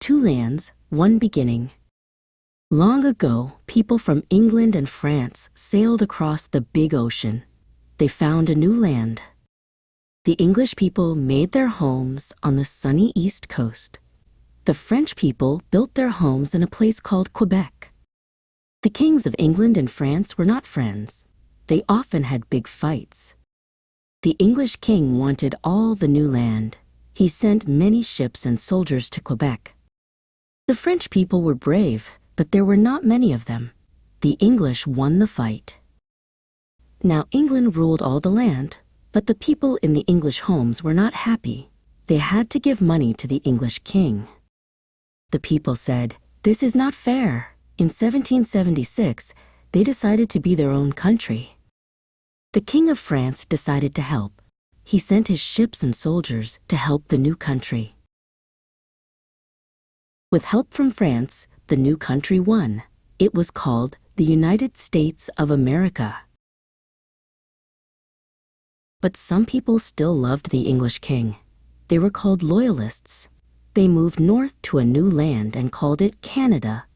Two lands, one beginning. Long ago, people from England and France sailed across the big ocean. They found a new land. The English people made their homes on the sunny east coast. The French people built their homes in a place called Quebec. The kings of England and France were not friends. They often had big fights. The English king wanted all the new land. He sent many ships and soldiers to Quebec. The French people were brave, but there were not many of them. The English won the fight. Now England ruled all the land, but the people in the English homes were not happy. They had to give money to the English king. The people said, "This is not fair." In 1776, they decided to be their own country. The King of France decided to help. He sent his ships and soldiers to help the new country. With help from France, the new country won. It was called the United States of America. But some people still loved the English king. They were called loyalists. They moved north to a new land and called it Canada